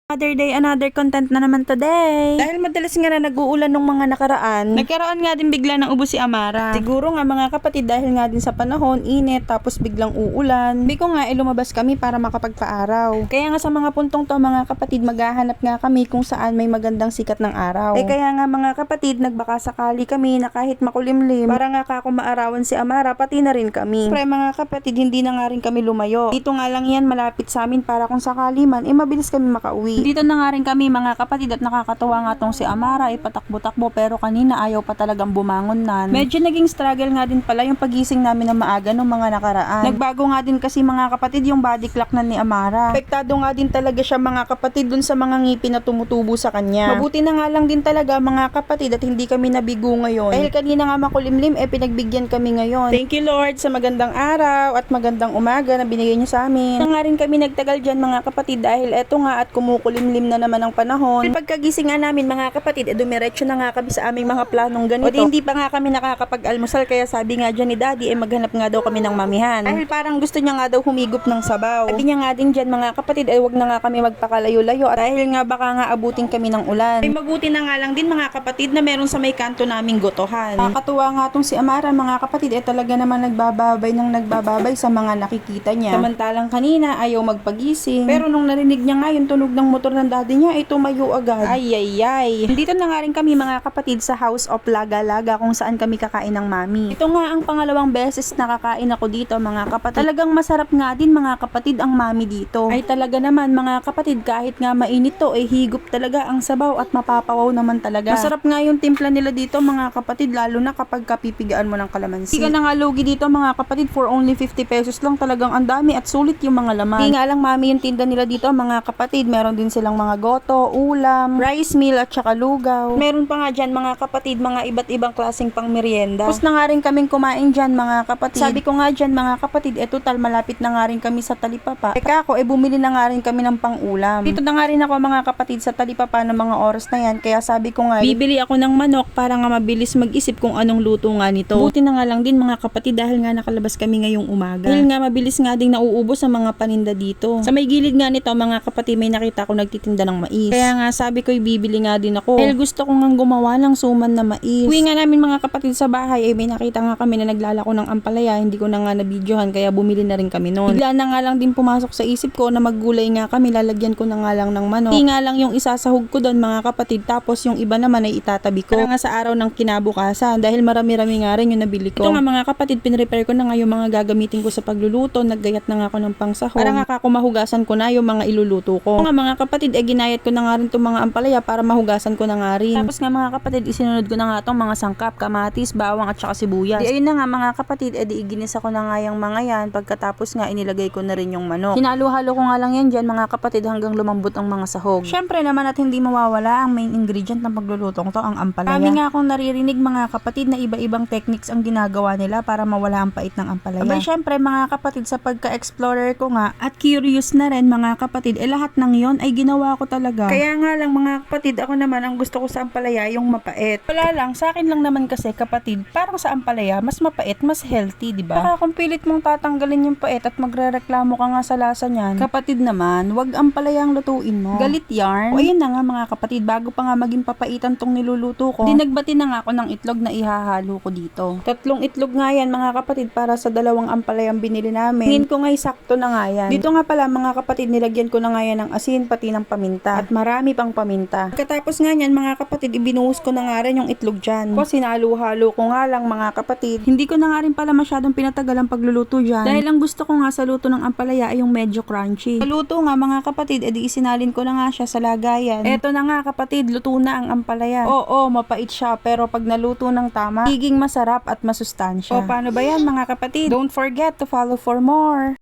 Another day, another content na naman today. Dahil madalas nga na nag-uulan nung mga nakaraan, nagkaroon nga din bigla ng ubo si Amara. Siguro nga mga kapatid dahil nga din sa panahon, init, tapos biglang uulan. Sabi ko nga lumabas kami para makapagpa-araw. Kaya nga sa mga puntong to mga kapatid, maghahanap nga kami kung saan may magandang sikat ng araw. Kaya nga mga kapatid, nagbaka sakali kami na kahit makulimlim, para nga kako maarawan si Amara, pati na rin kami. Pre mga kapatid, hindi na nga rin kami lumayo. Dito nga lang yan malapit sa amin para kung sakali man, mabilis kami makauwi. Dito na nga rin kami mga kapatid at nakakatuwa nga tong si Amara patakbo-takbo pero kanina ayaw pa talagang bumangon nan. Medyo naging struggle nga din pala yung pagising namin na maaga nung mga nakaraan. Nagbago nga din kasi mga kapatid yung body clock na ni Amara. Apektado nga din talaga siya mga kapatid dun sa mga ngipin na tumutubo sa kanya. Mabuti na nga lang din talaga mga kapatid at hindi kami nabigo ngayon. Dahil kanina nga makulimlim pinagbigyan kami ngayon. Thank you Lord sa magandang araw at magandang umaga na binigay niyo sa amin. Na nga rin kami nagtagal dyan mga kapatid dahil eto nga at kumukulimlim na naman ang panahon. Pagkagising nga namin mga kapatid, dumiretso na nga kami sa aming mga planong ganito. O hindi pa nga kami nakakapag-almusal kaya sabi nga dyan ni Daddy maghanap nga daw kami ng mamihan. Dahil parang gusto niya nga daw humigop ng sabaw. Sabi niya nga din dyan mga kapatid wag na nga kami magpakalayo-layo at dahil nga baka nga abutin kami ng ulan. Ay mabuti na nga lang din mga kapatid na meron sa may kanto naming gotohan. Nakakatuwa nga tong si Amara mga kapatid talaga naman nagbababay sa mga nakikita niya. Samantalang kanina ayaw magpagising. Pero nung narinig niya nga yung tunog ng motor ng daddy niya tumayo agad. Ay. Dito na nga rin kami mga kapatid sa House of Laga-Laga kung saan kami kakain ng mami. Ito nga ang pangalawang beses nakakain ako dito mga kapatid. Talagang masarap nga din mga kapatid ang mami dito. Ay talaga naman mga kapatid kahit nga mainit to higop talaga ang sabaw at mapapawaw naman talaga. Masarap nga yung timpla nila dito mga kapatid lalo na kapag kapipigaan mo ng kalamansi. Hindi ka na nga lugi dito mga kapatid for only 50 pesos lang talagang ang dami at sulit yung mga laman. Hindi nga lang mami yung tinda nila dito mga kapatid. Meron din silang mga goto, ulam, rice meal at saka lugaw. Meron pa nga dyan mga kapatid mga iba't ibang klaseng pang merienda. Tapos na nga rin kaming kumain dyan mga kapatid. Sabi ko nga dyan mga kapatid total malapit na nga rin kami sa Talipapa. Teka ako bumili na nga rin kami ng pang ulam. Dito na nga rin ako mga kapatid sa Talipapa ng mga oras na yan kaya sabi ko nga bibili ako ng manok para nga mabilis mag-isip kung anong luto nga nito. Buti na nga lang din mga kapatid dahil nga nakalabas kami ngayong umaga. Dahil nga mabilis nga ding nauubos sa mga paninda dito. Sa may gilid nga nito mga kapatid may nakita ko nagtitinda ng mais. Kaya nga sabi ko bibili nga din ako. Dahil gusto ko nga gumawa ng suman na mais. Uwi nga namin mga kapatid sa bahay may nakita nga kami na naglalako ng ampalaya. Hindi ko na nga nabidyohan kaya bumili na rin kami noon. Bigla na nga lang din pumasok sa isip ko na maggulay nga kami. Lalagyan ko na nga lang ng manok. Hindi nga lang yung isasahog ko doon mga kapatid. Tapos yung iba naman ay itatabi ko. Para nga sa araw ng kinabukasan. Dahil marami-rami nga rin yung nabili ko. Ito nga mga kapatid pinrepare ko na nga yung mga gagamitin ko sa pagluluto. Naggayat na nga ako ng pangsahog. Para nga mahugasan ko na yung mga iluluto ko. Ito nga mga kapatid ginayat ko na nga rin itong mga ampalaya para mahugasan ko na nga rin. Tapos nga mga kapatid isinunod ko na nga itong mga sangkap, kamatis, bawang at saka sibuyas. Ayun na nga mga kapatid iginisa ko na nga yung mga yan. Pagkatapos nga inilagay ko na rin yung manok. Hinalo-halo ko nga lang yan dyan mga kapatid hanggang lumambot ang mga sahog. Syempre naman at hindi mawawala ang main ingredient ng paglulutong to ang ampalaya. Kami nga akong naririnig mga kapatid na iba-ibang techniques ang ginagawa nila para mawala ang pait ng ampalaya. Abay syempre mga kapatid sa pagka-explorer ko nga at curious na rin mga kapatid lahat ng yon ay ginawa ko talaga. Kaya nga lang mga kapatid ako naman ang gusto ko sa ampalaya yung mapait. Wala lang sa akin lang naman kasi kapatid parang sa ampalaya mas mapait mas healthy diba? Saka kung pilit mong tatanggalin yung pait at magrereklamo ka nga sa lasa niyan kapatid naman wag ampalaya ang lutuin mo. Galit yarn. O ayun na nga mga kapatid bago pa nga maging papaitan tong niluluto ko dinagbati na nga ako ng itlog na ihahalo ko dito. 3 itlog nga yan mga kapatid para sa 2 ampalayang binili namin. Tingin ko nga sakto na nga yan. Dito nga pala mga kapatid nilagyan ko na nga yan ng asin pati ng paminta at marami pang paminta. Pagkatapos nga yan mga kapatid ibinuhos ko na nga rin yung itlog dyan. Tapos sinalo-halo ko nga lang mga kapatid. Hindi ko na nga rin pala masyadong pinatagal ang pagluluto dyan. Dahil ang gusto ko nga sa luto ng ampalaya ay yung medyo crunchy. Sa luto nga mga kapatid isinalin ko na nga siya sa lagayan. Eto na nga kapatid luto na ang ampalaya. Oo mapait siya pero pag naluto ng tama higing masarap at masustansya. O paano ba yan mga kapatid? Don't forget to follow for more.